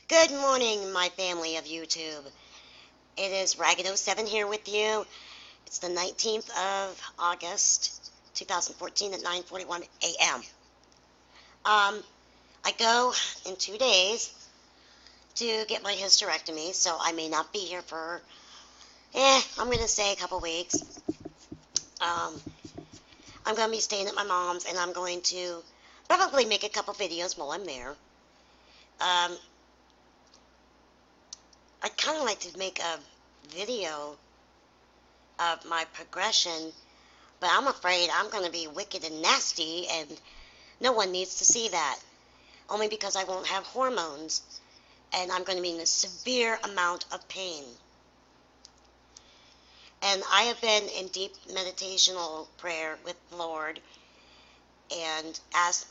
Good morning, my family of YouTube. It is Ragged07 here with you. It's the 19th of August, 2014 at 9:41 a.m. I go in 2 days to get my hysterectomy, so I may not be here for, I'm going to say a couple weeks. Um, I'm going to be staying at my mom's, and I'm going to probably make a couple videos while I'm there. I'd kind of like to make a video of my progression, but I'm afraid I'm going to be wicked and nasty, and no one needs to see that. Only because I won't have hormones, and I'm going to be in a severe amount of pain. And I have been in deep meditational prayer with the Lord, and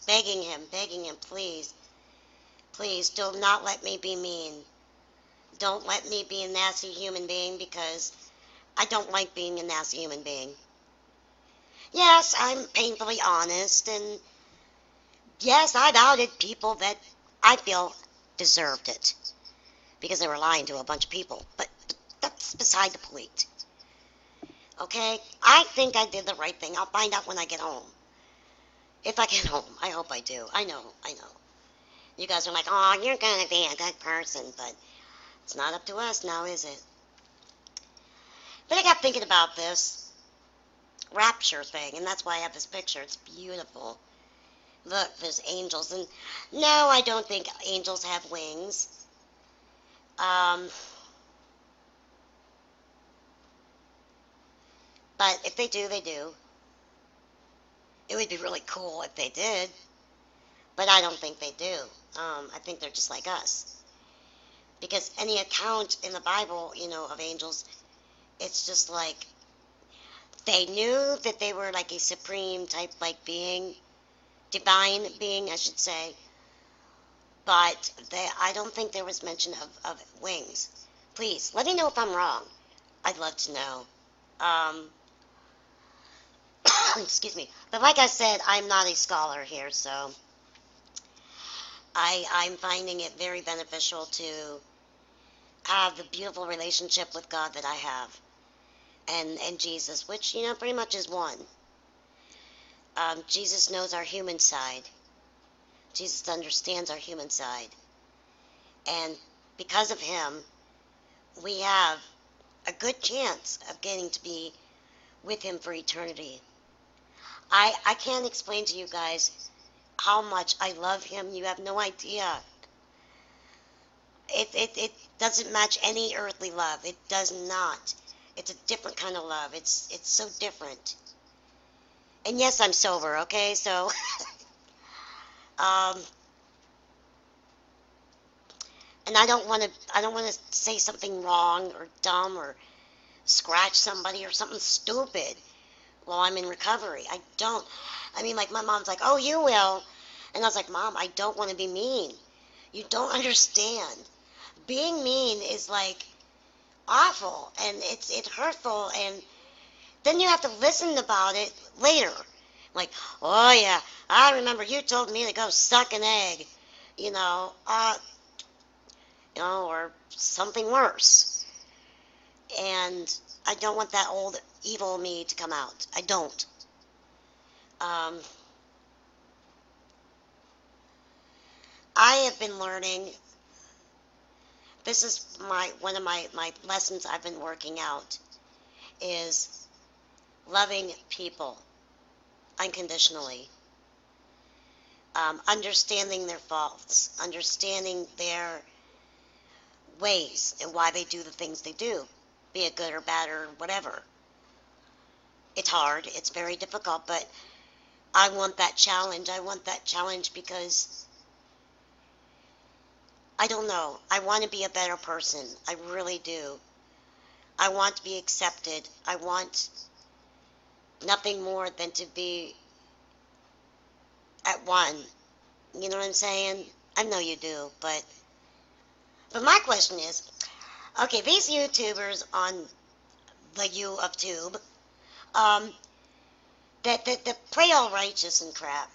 begging Him, please, please, do not let me be mean. Don't let me be a nasty human being, because I don't like being a nasty human being. Yes, I'm painfully honest, and yes, I've outed people that I feel deserved it because they were lying to a bunch of people. But that's beside the point. Okay? I think I did the right thing. I'll find out when I get home. If I get home. I hope I do. I know. You guys are like, oh, you're going to be a good person. But it's not up to us now, is it? But I got thinking about this rapture thing, and that's why I have this picture. It's beautiful. Look, there's angels. And no, I don't think angels have wings. But if they do, they do. It would be really cool if they did. But I don't think they do. I think they're just like us. Because any account in the Bible, of angels, it's just like they knew that they were like a supreme type like being, divine being, I should say. But I don't think there was mention of wings. Please, let me know if I'm wrong. I'd love to know. Excuse me. But like I said, I'm not a scholar here, so I'm finding it very beneficial to have the beautiful relationship with God that I have, and Jesus, which, pretty much is one. Jesus knows our human side. Jesus understands our human side. And because of him, we have a good chance of getting to be with him for eternity. I can't explain to you guys how much I love him. You have no idea. It doesn't match any earthly love. It does not. It's a different kind of love. It's so different. And yes, I'm sober, okay? So, um, and I don't want to say something wrong or dumb or scratch somebody or something stupid while I'm in recovery. I don't. I mean, like, my mom's like, oh, you will. And I was like, Mom, I don't want to be mean. You don't understand. Being mean is like awful, and it's hurtful, and then you have to listen about it later. Like, oh yeah, I remember you told me to go suck an egg, you know, uh, or something worse. And I don't want that old evil me to come out. I don't. Um, I have been learning. This is one of my lessons I've been working out is loving people unconditionally. Understanding their faults, understanding their ways and why they do the things they do, be it good or bad or whatever. It's hard, it's very difficult, but I want that challenge. I want that challenge because I don't know. I want to be a better person. I really do. I want to be accepted. I want nothing more than to be at one. You know what I'm saying? I know you do, but my question is, okay, these YouTubers on the U of Tube, um, that play all righteous and crap,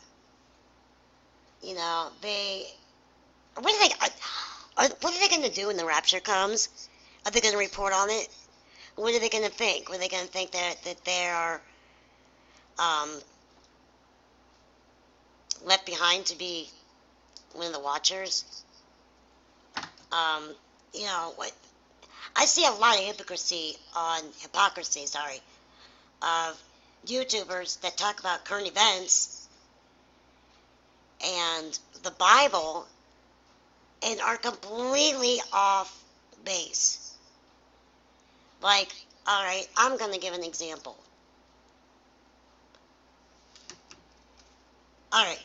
they, what do they going to do when the rapture comes? Are they going to report on it? What are they going to think? Are they going to think that they are um, left behind to be one of the watchers? Um, you know, what I see a lot of hypocrisy, sorry, of YouTubers that talk about current events and the Bible and are completely off base. Like, all right, I'm going to give an example. All right,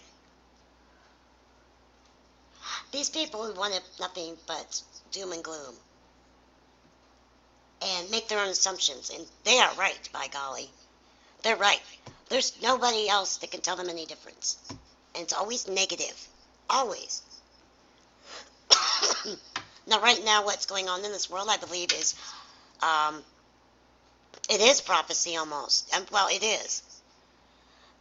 these people who want nothing but doom and gloom and make their own assumptions, and they are right, by golly. They're right. There's nobody else that can tell them any difference. And it's always negative. Always. Now, right now, what's going on in this world, I believe, is it is prophecy almost. Well, it is.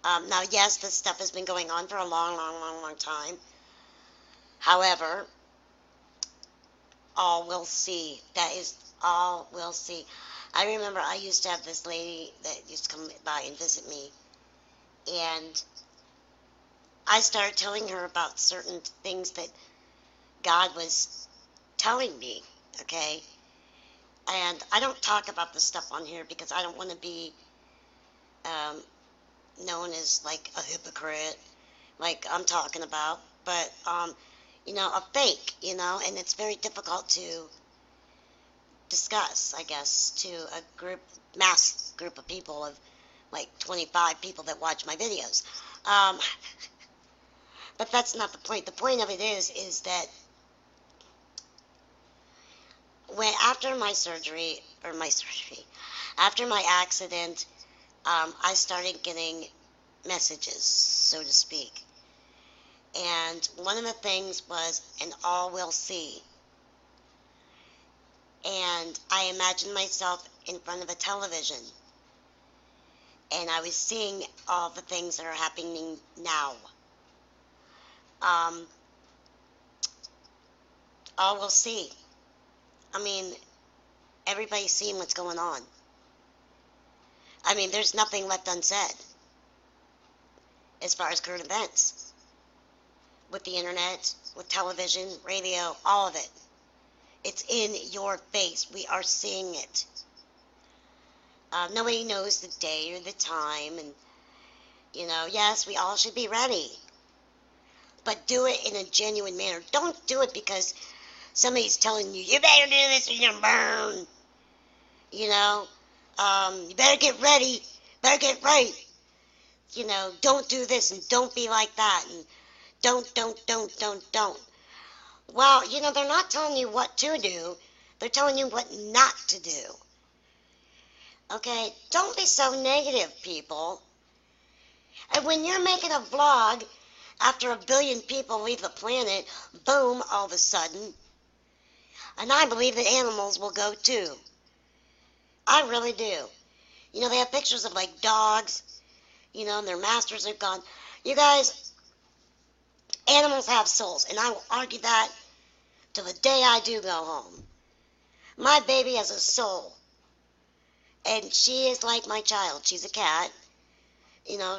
Now, yes, this stuff has been going on for a long, long, long, long time. However, all we'll see. That is all we'll see. I remember I used to have this lady that used to come by and visit me, and I started telling her about certain things that God was telling me, okay? And I don't talk about this stuff on here because I don't want to be known as like a hypocrite, like I'm talking about, but, a fake, and it's very difficult to discuss, I guess, to a mass group of people of like 25 people that watch my videos. But that's not the point. The point of it is that after my after my accident, I started getting messages, so to speak. And one of the things was an all will see. And I imagined myself in front of a television. And I was seeing all the things that are happening now. All will see. I mean, everybody's seeing what's going on. I mean, there's nothing left unsaid as far as current events. With the internet, with television, radio, all of it. It's in your face. We are seeing it. Nobody knows the day or the time, and, yes, we all should be ready. But do it in a genuine manner. Don't do it because somebody's telling you, you better do this or you're going to burn. You better get ready, better get right. Don't do this and don't be like that, and don't. Well, they're not telling you what to do. They're telling you what not to do. Okay? Don't be so negative, people. And when you're making a vlog after 1 billion people leave the planet, boom, all of a sudden. And I believe that animals will go too. I really do. They have pictures of like dogs, and their masters are gone. You guys, animals have souls, and I will argue that till the day I do go home. My baby has a soul, and she is like my child. She's a cat.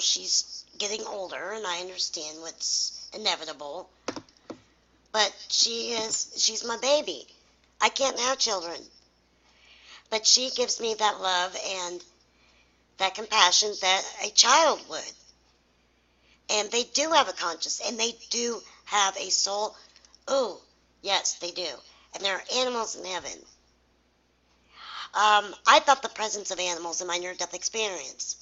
She's getting older, and I understand what's inevitable. But she's my baby. I can't have children. But she gives me that love and that compassion that a child would. And they do have a conscience, and they do have a soul. Ooh, yes, they do. And there are animals in heaven. I felt the presence of animals in my near-death experience.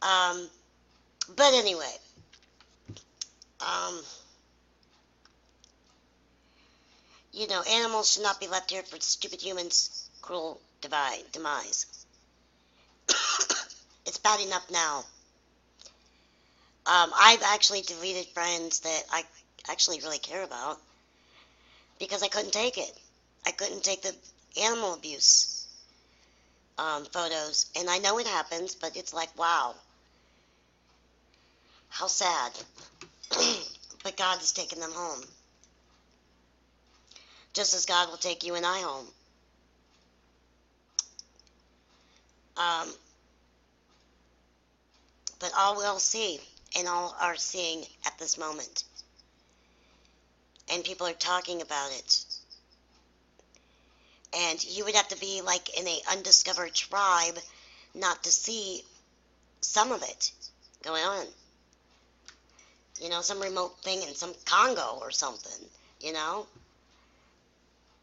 But anyway, animals should not be left here for stupid humans' cruel demise. It's bad enough now. I've actually deleted friends that I actually really care about because I couldn't take it. I couldn't take the animal abuse photos. And I know it happens, but it's like, wow. How sad. But God has taken them home just as God will take you and I home. Um, but all will see, and all are seeing at this moment. And people are talking about it. And you would have to be like in a undiscovered tribe not to see some of it going on. You know, some remote thing in some Congo or something, you know?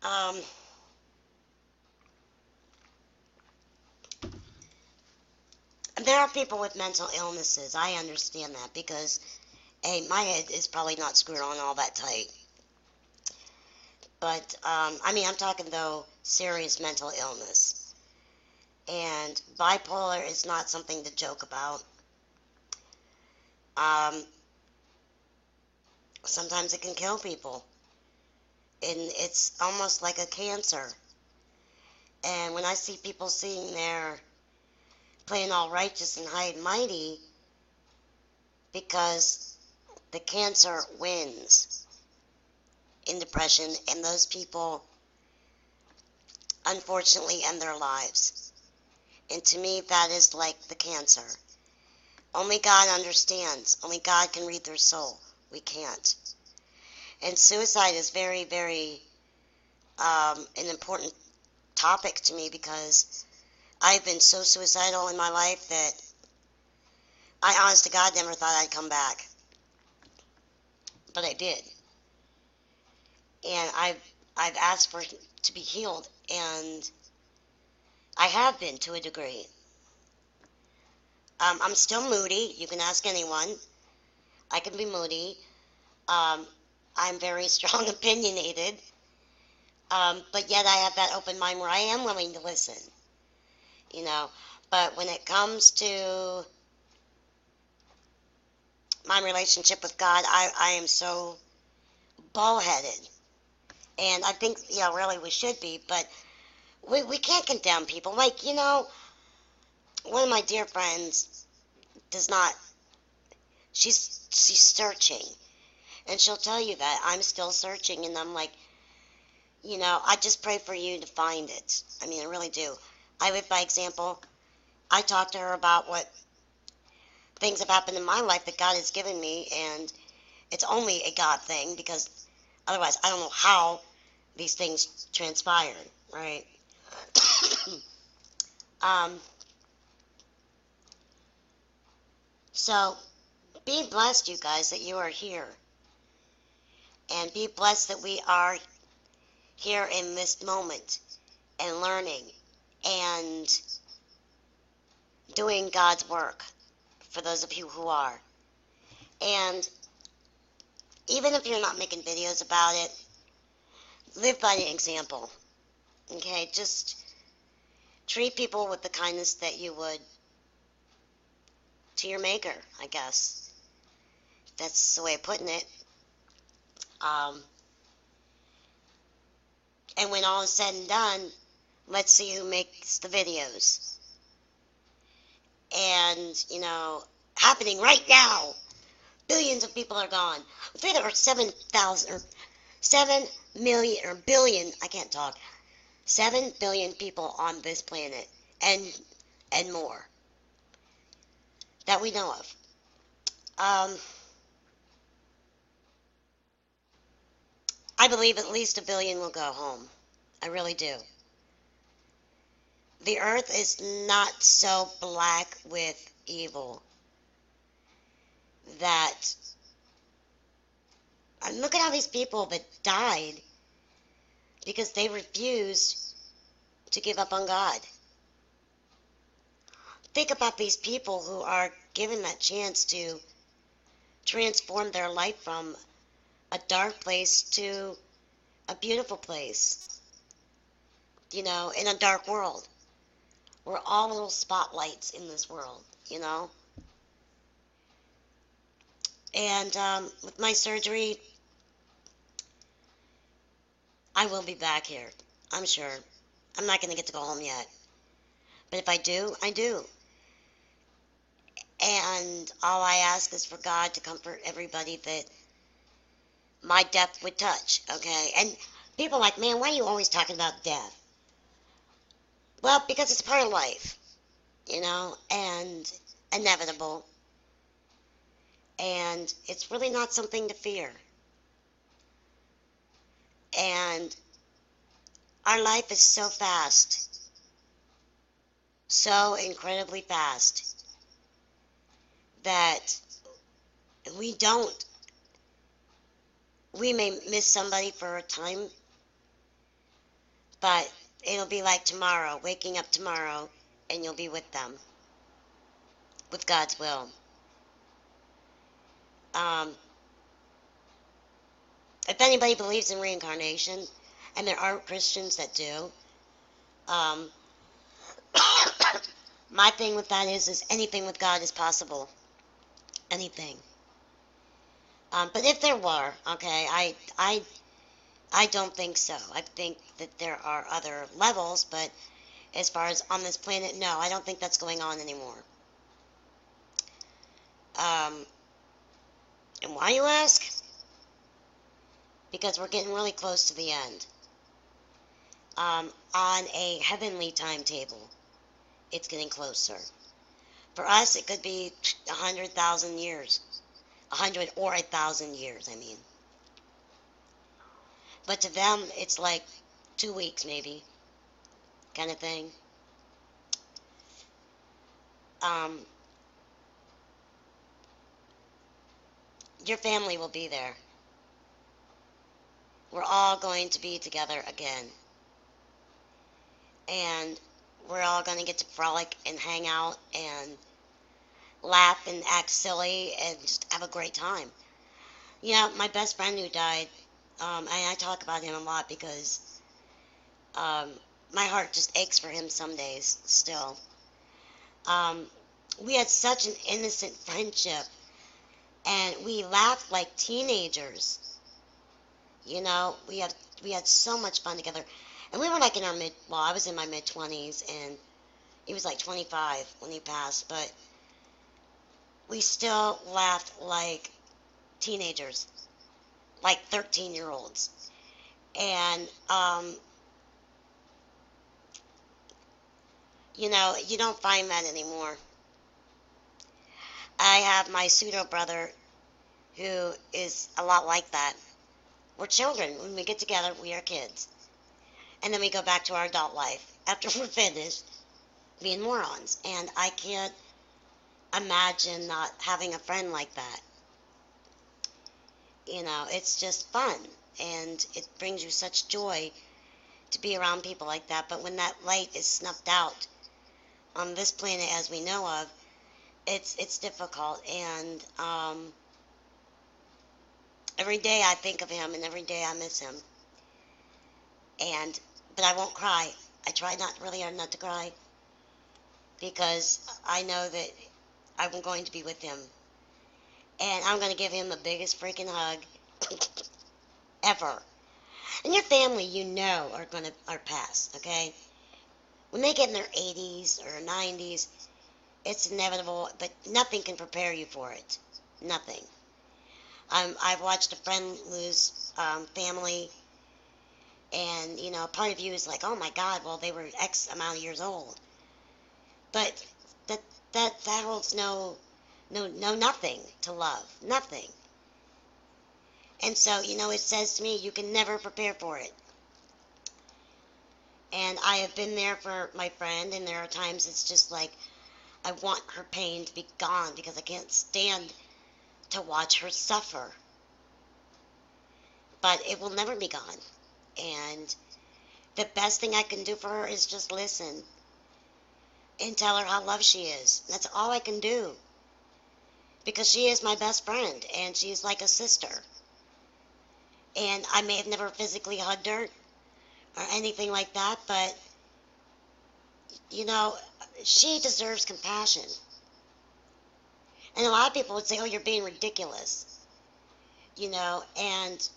Um, there are people with mental illnesses. I understand that because, hey, my head is probably not screwed on all that tight. But, I mean, I'm talking, though, serious mental illness. And bipolar is not something to joke about. Um, sometimes it can kill people. And it's almost like a cancer. And when I see people sitting there playing all righteous and high and mighty because the cancer wins in depression, and those people unfortunately end their lives. And to me, that is like the cancer. Only God understands. Only God can read their soul. We can't. And suicide is very, very an important topic to me because I've been so suicidal in my life that I honest to God never thought I'd come back. But I did. And I've asked for to be healed, and I have been to a degree. I'm still moody. You can ask anyone. I can be moody. I'm very strong opinionated. But yet I have that open mind where I am willing to listen. You know. But when it comes to my relationship with God, I am so bullheaded. And I think, really we should be, but we can't condemn people. Like, one of my dear friends does not, she's searching. And she'll tell you that I'm still searching, and I'm like, I just pray for you to find it. I mean, I really do. I live by example. I talk to her about what things have happened in my life that God has given me, and it's only a God thing because otherwise I don't know how these things transpired, right? um, so be blessed, you guys, that you are here. And be blessed that we are here in this moment and learning and doing God's work for those of you who are. And even if you're not making videos about it, live by the example. Okay? Just treat people with the kindness that you would to your maker, I guess. That's the way of putting it. And when all is said and done, let's see who makes the videos. And, happening right now, billions of people are gone. I think there are 7,000 or 7 million or billion, I can't talk, 7 billion people on this planet and more that we know of. I believe at least 1 billion will go home. I really do. The earth is not so black with evil that, and look at all these people that died because they refused to give up on God. Think about these people who are given that chance to transform their life from a dark place to a beautiful place, in a dark world. We're all little spotlights in this world, And with my surgery, I will be back here, I'm sure. I'm not going to get to go home yet. But if I do, I do. And all I ask is for God to comfort everybody that my death would touch, okay? And People are like, man, why are you always talking about death? Well, because it's part of life, and inevitable, and it's really not something to fear. And our life is so fast, so incredibly fast, that we don't, we may miss somebody for a time, but it'll be like tomorrow, waking up tomorrow, and you'll be with them, with God's will. Um, if anybody believes in reincarnation, and there are Christians that do, um, my thing with that is anything with God is possible. Anything. But if there were, okay, I don't think so. I think that there are other levels, but as far as on this planet, no, I don't think that's going on anymore. Um, and why, you ask? Because we're getting really close to the end. On a heavenly timetable, it's getting closer. For us, it could be 100,000 years. 100 or 1,000 years, I mean. But to them, it's like 2 weeks, maybe, kind of thing. Um, your family will be there. We're all going to be together again. And we're all going to get to frolic and hang out and laugh and act silly and just have a great time. Yeah, my best friend who died, and I talk about him a lot because um, my heart just aches for him some days still. Um, we had such an innocent friendship, and we laughed like teenagers. We had so much fun together, and we were like in our mid. Well, I was in my mid 20s, and he was like 25 when he passed, but we still laughed like teenagers, like 13-year-olds. And, you don't find that anymore. I have my pseudo brother who is a lot like that. We're children. When we get together, we are kids. And then we go back to our adult life after we're finished being morons. And I can't imagine not having a friend like that. It's just fun. And it brings you such joy to be around people like that. But when that light is snuffed out on this planet as we know of, it's difficult. And every day I think of him, and every day I miss him. But I won't cry. I try not really hard not to cry because I know that I'm going to be with him, and I'm going to give him the biggest freaking hug ever. And your family, are past, okay? When they get in their 80s or 90s, it's inevitable, but nothing can prepare you for it. Nothing. I've watched a friend lose family, and part of you is like, oh my God, well they were X amount of years old, but that that holds nothing to love, nothing. And so it says to me, you can never prepare for it. And I have been there for my friend, and there are times it's just like I want her pain to be gone because I can't stand to watch her suffer. But it will never be gone. And the best thing I can do for her is just listen and tell her how loved she is. That's all I can do. Because she is my best friend, and she's like a sister. And I may have never physically hugged her or anything like that, but, she deserves compassion. And a lot of people would say, oh, you're being ridiculous. And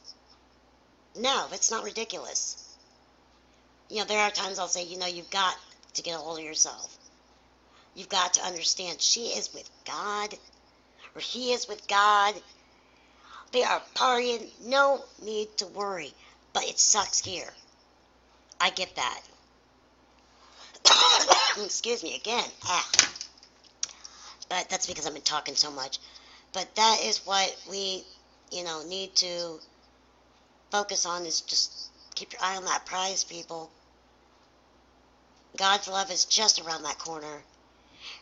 no, it's not ridiculous. There are times I'll say, you've got to get a hold of yourself. You've got to understand she is with God, or he is with God. They are partying. No need to worry. but it sucks here. I get that. Excuse me again. But that's because I've been talking so much. But that is what we, need to focus on, is just keep your eye on that prize, people. God's love is just around that corner.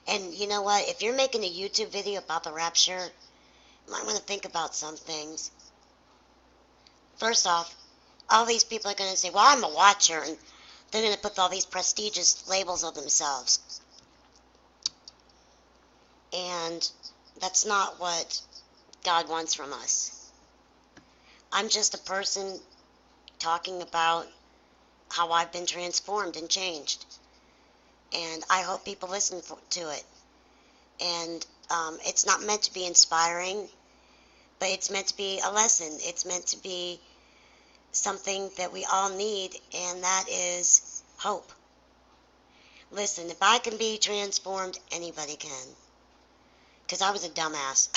And you know what? If you're making a YouTube video about the rapture, you might want to think about some things. First off, all these people are going to say, well, I'm a watcher, and they're going to put all these prestigious labels on themselves. And that's not what God wants from us. I'm just a person talking about how I've been transformed and changed. And I hope people listen to it. And it's not meant to be inspiring, but it's meant to be a lesson. It's meant to be something that we all need, and that is hope. Listen, if I can be transformed, anybody can. Because I was a dumbass.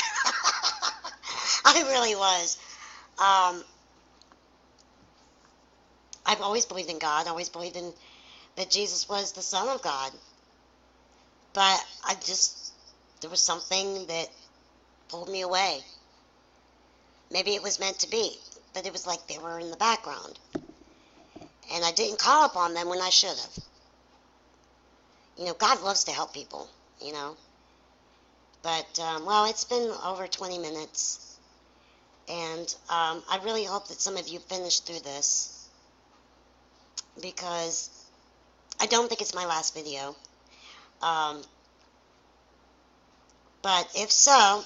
I really was. I've always believed in God. I always believed that Jesus was the Son of God. But there was something that pulled me away. Maybe it was meant to be, but it was like they were in the background. And I didn't call upon them when I should have. God loves to help people, But, well, it's been over 20 minutes. And I really hope that some of you finish through this, because I don't think it's my last video. But if so,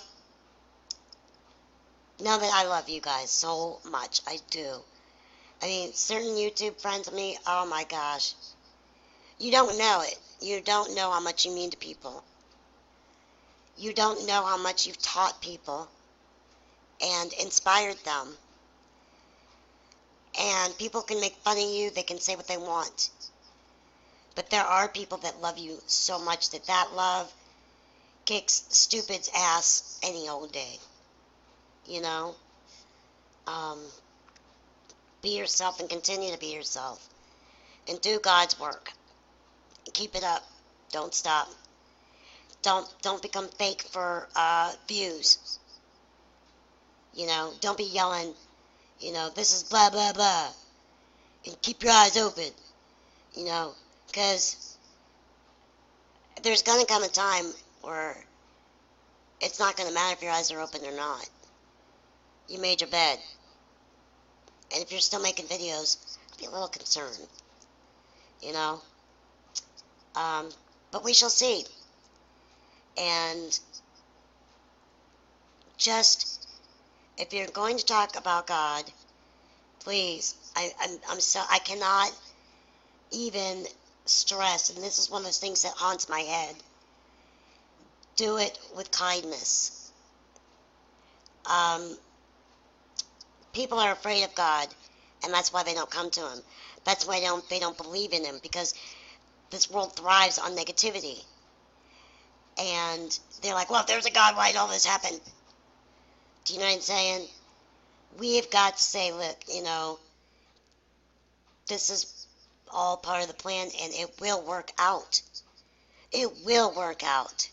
know that I love you guys so much. I do. I mean, certain YouTube friends of me, oh my gosh. You don't know it. You don't know how much you mean to people. You don't know how much you've taught people and inspired them. And people can make fun of you. They can say what they want. But there are people that love you so much that love kicks stupid's ass any old day. Be yourself and continue to be yourself. And do God's work. Keep it up. Don't stop. Don't become fake for views. Don't be yelling, this is blah, blah, blah. And keep your eyes open, because there's going to come a time where it's not going to matter if your eyes are open or not. You made your bed. And if you're still making videos, be a little concerned, But we shall see. And just, if you're going to talk about God, please, I cannot even stress, and this is one of those things that haunts my head, do it with kindness. People are afraid of God, and that's why they don't come to Him. That's why they don't believe in Him, because this world thrives on negativity. And they're like, well, if there's a God, why did all this happen? Do you know what I'm saying? We've got to say, look, this is all part of the plan, and it will work out. It will work out.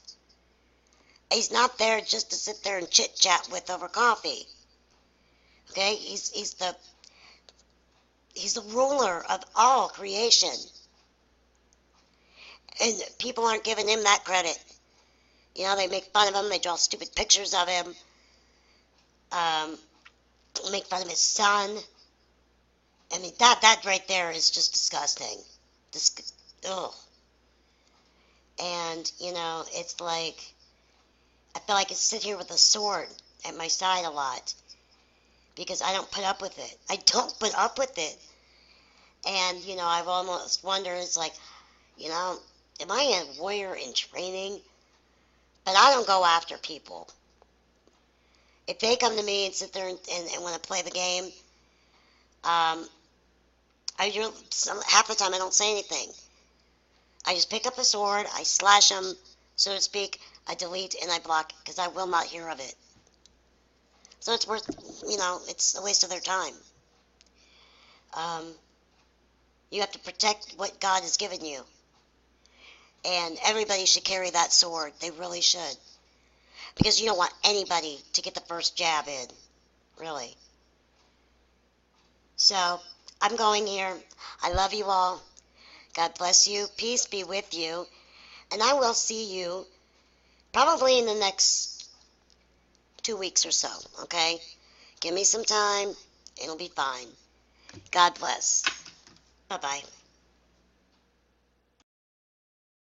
He's not there just to sit there and chit-chat with over coffee. Okay? He's the ruler of all creation. And people aren't giving Him that credit. They make fun of Him. They draw stupid pictures of Him. Make fun of His son. I mean, that right there is just disgusting. Ugh. And, it's like, I feel like I sit here with a sword at my side a lot, because I don't put up with it. I don't put up with it. And, I've almost wondered, it's like, am I a warrior in training? But I don't go after people. If they come to me and sit there and want to play the game, half the time I don't say anything. I just pick up a sword, I slash them, so to speak, I delete and I block, because I will not hear of it. So it's worth, it's a waste of their time. Um, you have to protect what God has given you. And everybody should carry that sword. They really should. Because you don't want anybody to get the first jab in. Really. So, I'm going here. I love you all. God bless you. Peace be with you. And I will see you probably in the next 2 weeks or so. Okay? Give me some time. It'll be fine. God bless. Bye-bye.